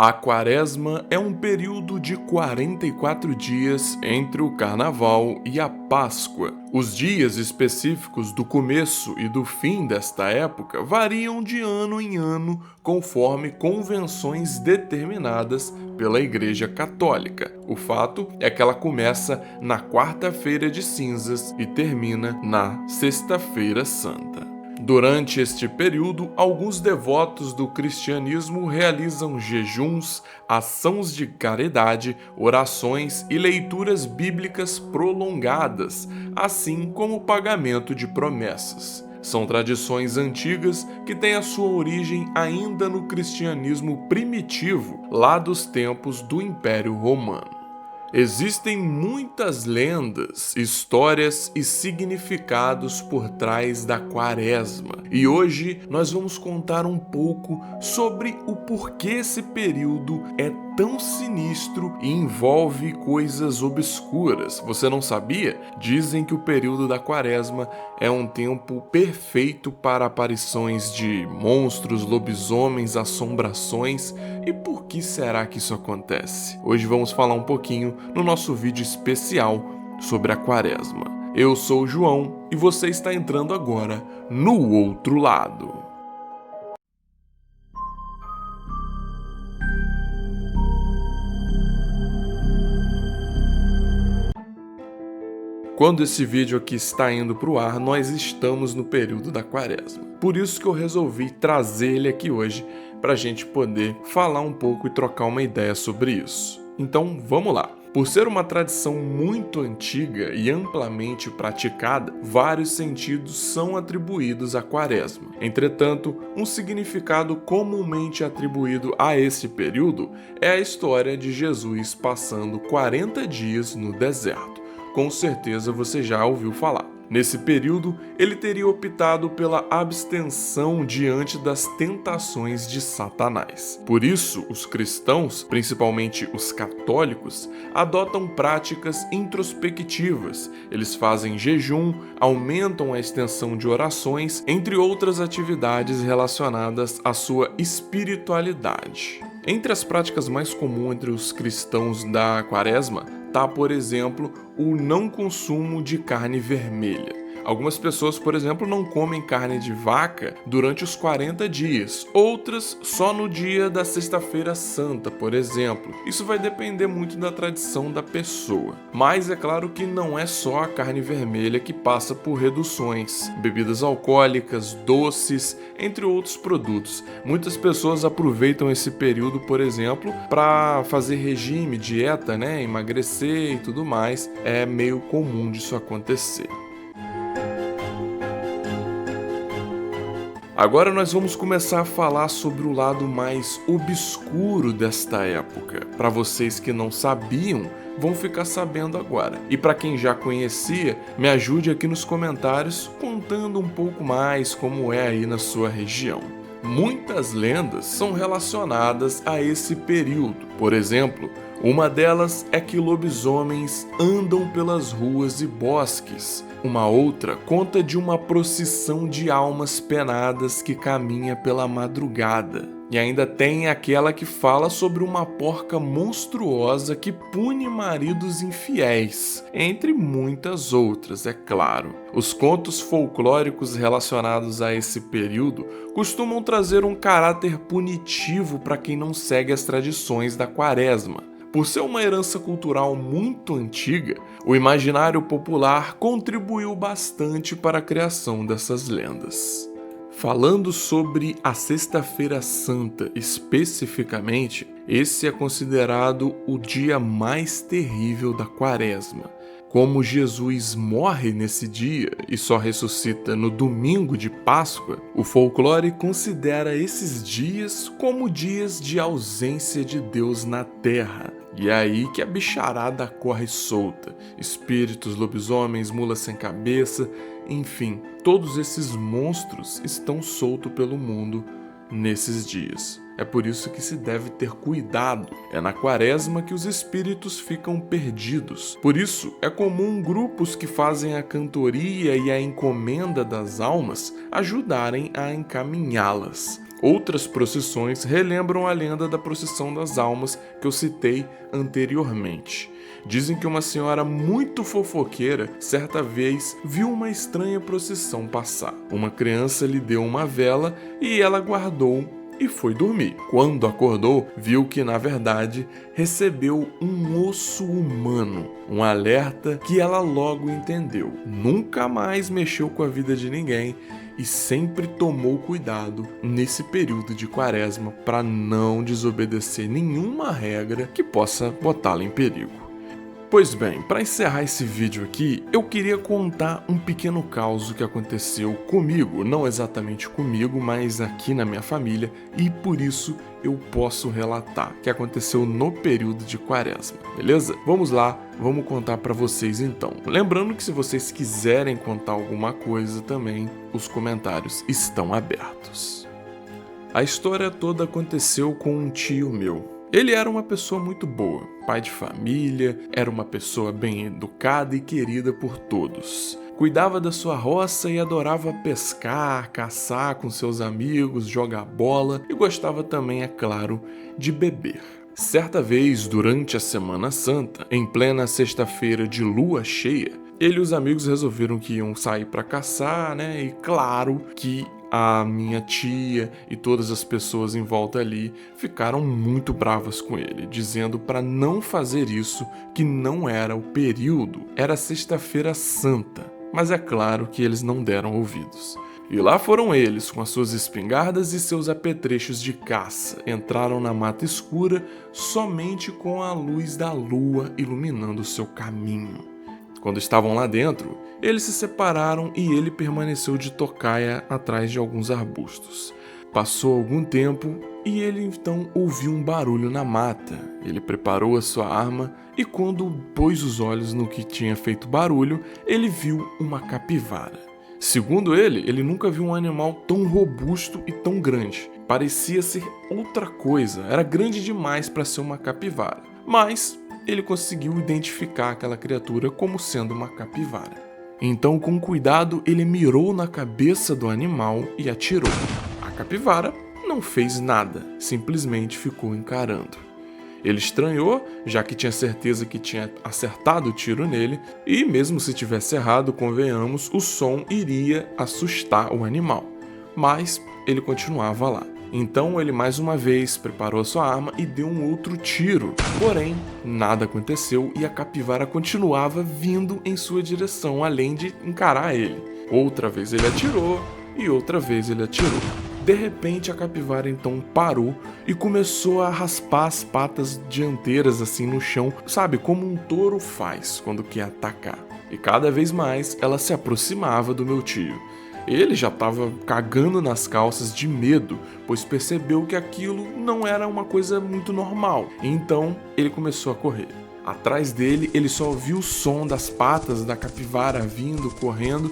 A Quaresma é um período de 44 dias entre o Carnaval e a Páscoa. Os dias específicos do começo e do fim desta época variam de ano em ano conforme convenções determinadas pela Igreja Católica. O fato é que ela começa na quarta-feira de cinzas e termina na sexta-feira santa. Durante este período, alguns devotos do cristianismo realizam jejuns, ações de caridade, orações e leituras bíblicas prolongadas, assim como o pagamento de promessas. São tradições antigas que têm a sua origem ainda no cristianismo primitivo, lá dos tempos do Império Romano. Existem muitas lendas, histórias e significados por trás da Quaresma, e hoje nós vamos contar um pouco sobre o porquê esse período é tão sinistro e envolve coisas obscuras. Você não sabia? Dizem que o período da Quaresma é um tempo perfeito para aparições de monstros, lobisomens, assombrações. E por que será que isso acontece? Hoje vamos falar um pouquinho no nosso vídeo especial sobre a Quaresma. Eu sou o João e você está entrando agora no outro lado. Quando esse vídeo aqui está indo para o ar, nós estamos no período da Quaresma. Por isso que eu resolvi trazer ele aqui hoje para a gente poder falar um pouco e trocar uma ideia sobre isso. Então vamos lá. Por ser uma tradição muito antiga e amplamente praticada, vários sentidos são atribuídos à Quaresma. Entretanto, um significado comumente atribuído a esse período é a história de Jesus passando 40 dias no deserto. Com certeza você já ouviu falar. Nesse período, ele teria optado pela abstenção diante das tentações de Satanás. Por isso, os cristãos, principalmente os católicos, adotam práticas introspectivas. Eles fazem jejum, aumentam a extensão de orações, entre outras atividades relacionadas à sua espiritualidade. Entre as práticas mais comuns entre os cristãos da Quaresma, tá, por exemplo, o não consumo de carne vermelha. Algumas pessoas, por exemplo, não comem carne de vaca durante os 40 dias, outras só no dia da Sexta-feira Santa, por exemplo. Isso vai depender muito da tradição da pessoa. Mas é claro que não é só a carne vermelha que passa por reduções. Bebidas alcoólicas, doces, entre outros produtos. Muitas pessoas aproveitam esse período, por exemplo, para fazer regime, dieta, emagrecer e tudo mais. É meio comum disso acontecer. Agora nós vamos começar a falar sobre o lado mais obscuro desta época. Para vocês que não sabiam, vão ficar sabendo agora. E para quem já conhecia, me ajude aqui nos comentários contando um pouco mais como é aí na sua região. Muitas lendas são relacionadas a esse período. Por exemplo, uma delas é que lobisomens andam pelas ruas e bosques. Uma outra conta de uma procissão de almas penadas que caminha pela madrugada. E ainda tem aquela que fala sobre uma porca monstruosa que pune maridos infiéis, entre muitas outras, é claro. Os contos folclóricos relacionados a esse período costumam trazer um caráter punitivo para quem não segue as tradições da Quaresma. Por ser uma herança cultural muito antiga, o imaginário popular contribuiu bastante para a criação dessas lendas. Falando sobre a Sexta-feira Santa especificamente, esse é considerado o dia mais terrível da Quaresma. Como Jesus morre nesse dia e só ressuscita no domingo de Páscoa, o folclore considera esses dias como dias de ausência de Deus na Terra. E é aí que a bicharada corre solta. Espíritos, lobisomens, mulas sem cabeça, enfim, todos esses monstros estão soltos pelo mundo nesses dias. É por isso que se deve ter cuidado. É na Quaresma que os espíritos ficam perdidos. Por isso, é comum grupos que fazem a cantoria e a encomenda das almas ajudarem a encaminhá-las. Outras procissões relembram a lenda da procissão das almas que eu citei anteriormente. Dizem que uma senhora muito fofoqueira certa vez viu uma estranha procissão passar. Uma criança lhe deu uma vela e ela guardou e foi dormir. Quando acordou, viu que, na verdade, recebeu um osso humano, um alerta que ela logo entendeu. Nunca mais mexeu com a vida de ninguém e sempre tomou cuidado nesse período de quaresma para não desobedecer nenhuma regra que possa botá-la em perigo. Pois bem, para encerrar esse vídeo aqui, eu queria contar um pequeno caos que aconteceu comigo, não exatamente comigo, mas aqui na minha família, e por isso eu posso relatar, que aconteceu no período de quaresma, beleza? Vamos lá, vamos contar para vocês então. Lembrando que se vocês quiserem contar alguma coisa também, os comentários estão abertos. A história toda aconteceu com um tio meu. Ele era uma pessoa muito boa, pai de família, era uma pessoa bem educada e querida por todos. Cuidava da sua roça e adorava pescar, caçar com seus amigos, jogar bola e gostava também, é claro, de beber. Certa vez, durante a Semana Santa, em plena sexta-feira de lua cheia, ele e os amigos resolveram que iam sair para caçar, né? E claro que a minha tia e todas as pessoas em volta ali ficaram muito bravas com ele, dizendo para não fazer isso, que não era o período, era sexta-feira santa. Mas é claro que eles não deram ouvidos. E lá foram eles, com as suas espingardas e seus apetrechos de caça. Entraram na mata escura somente com a luz da lua iluminando seu caminho. Quando estavam lá dentro, eles se separaram e ele permaneceu de tocaia atrás de alguns arbustos. Passou algum tempo e ele então ouviu um barulho na mata. Ele preparou a sua arma e quando pôs os olhos no que tinha feito barulho, ele viu uma capivara. Segundo ele nunca viu um animal tão robusto e tão grande. Parecia ser outra coisa, era grande demais para ser uma capivara. Mas ele conseguiu identificar aquela criatura como sendo uma capivara. Então, com cuidado, ele mirou na cabeça do animal e atirou. A capivara não fez nada, simplesmente ficou encarando. Ele estranhou, já que tinha certeza que tinha acertado o tiro nele, e mesmo se tivesse errado, convenhamos, o som iria assustar o animal. Mas ele continuava lá. Então ele mais uma vez preparou a sua arma e deu um outro tiro. Porém, nada aconteceu e a capivara continuava vindo em sua direção, além de encarar ele. Outra vez ele atirou e outra vez ele atirou. De repente a capivara então parou e começou a raspar as patas dianteiras assim no chão, sabe, como um touro faz quando quer atacar. E cada vez mais ela se aproximava do meu tio. Ele já estava cagando nas calças de medo, pois percebeu que aquilo não era uma coisa muito normal. Então ele começou a correr. Atrás dele ele só ouviu o som das patas da capivara vindo, correndo,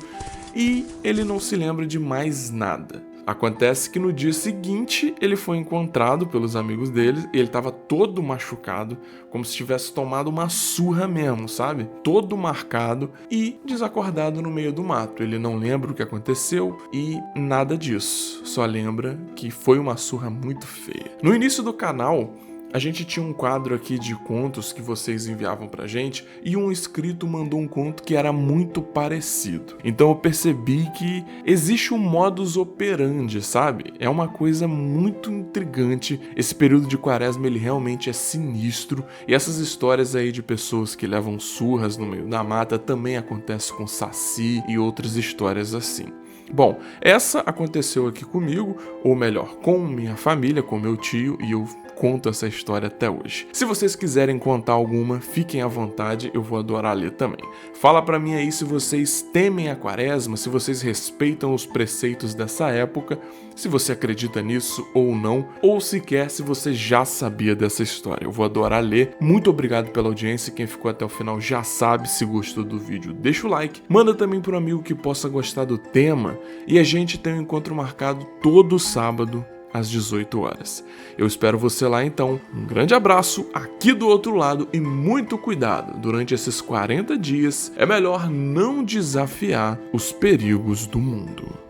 e ele não se lembra de mais nada. Acontece que no dia seguinte ele foi encontrado pelos amigos dele e ele estava todo machucado, como se tivesse tomado uma surra mesmo, sabe? Todo marcado e desacordado no meio do mato. Ele não lembra o que aconteceu e nada disso, só lembra que foi uma surra muito feia. No início do canal, a gente tinha um quadro aqui de contos que vocês enviavam pra gente e um inscrito mandou um conto que era muito parecido. Então eu percebi que existe um modus operandi, sabe? É uma coisa muito intrigante. Esse período de quaresma ele realmente é sinistro e essas histórias aí de pessoas que levam surras no meio da mata também acontece com Saci e outras histórias assim. Bom, essa aconteceu aqui comigo, ou melhor, com minha família, com meu tio, e eu conto essa história até hoje. Se vocês quiserem contar alguma, fiquem à vontade, eu vou adorar ler também. Fala pra mim aí se vocês temem a quaresma, se vocês respeitam os preceitos dessa época, se você acredita nisso ou não, ou sequer se você já sabia dessa história. Eu vou adorar ler. Muito obrigado pela audiência, quem ficou até o final já sabe. Se gostou do vídeo, deixa o like, manda também para um amigo que possa gostar do tema, e a gente tem um encontro marcado todo sábado às 18 horas. Eu espero você lá então. Um grande abraço aqui do outro lado e muito cuidado. Durante esses 40 dias é melhor não desafiar os perigos do mundo.